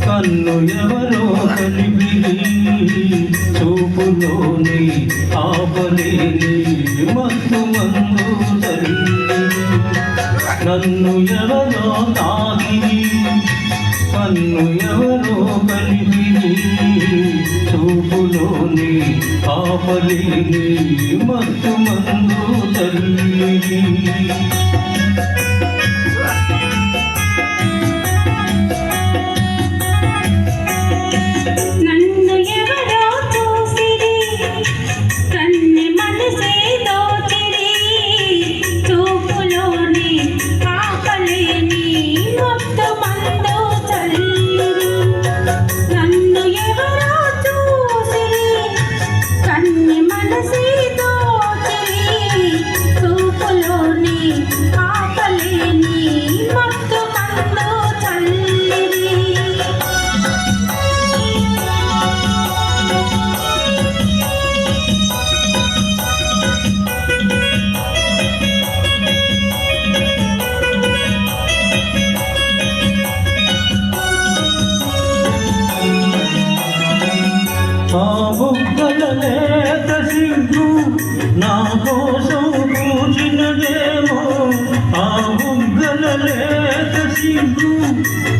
కన్ను ఎవరో కలిపిరి చూపులోని ఆపలేని మత్తు మందు తల్లి నన్ను ఎవరో తాగిరి కన్ను ఎవరో కలిపిరి చూపులోని ఆపలేని మత్తు మందు తల్లి బుగ్గలలేత సిగ్గు నా కోసం పూజినదేమో ఆ బుగ్గలలేత సిగ్గు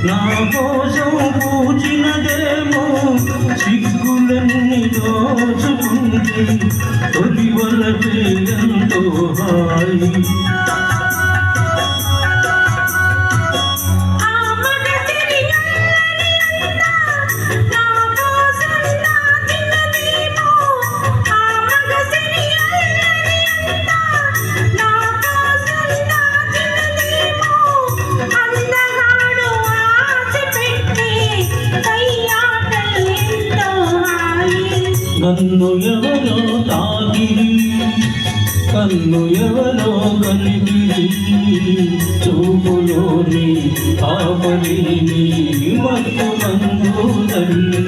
నా కోసం పూజినదేమో సిగ్గులన్నీ దోచుకుంటే తొలి వలపే ఎంతో హాయి నన్ను ఎవరో తాగిరి కన్ను ఎవరో కలిపిరి చూపులోని ఆపలేని మత్తు మందు తల్లి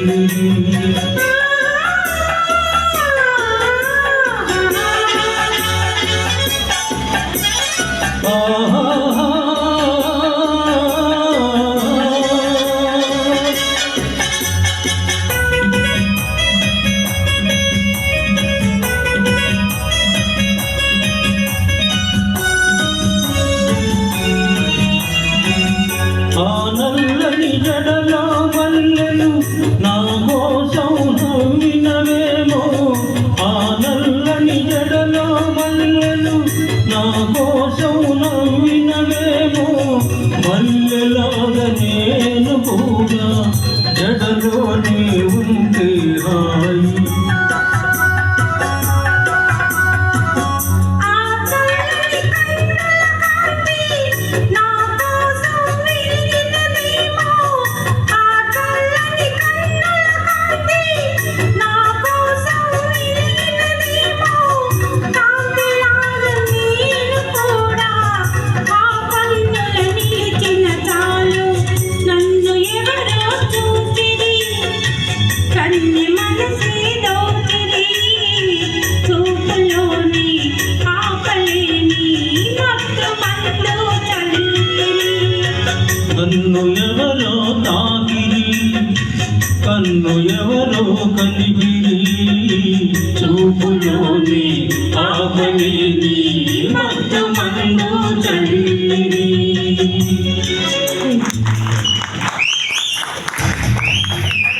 నల్లని జడలో మల్లెలు నా కోసం నవ్వినవేమో ఆ నల్లని జడలో మల్లెలు నా కోసం నవ్వినవేమో మల్లెలాగా నేను కూడా జడలోనే ఉంటే హాయి నన్ను ఎవరో తాకిరి కన్ను ఎవరో కలిపిరి చూపులోని ఆపలేని మత్తు మందు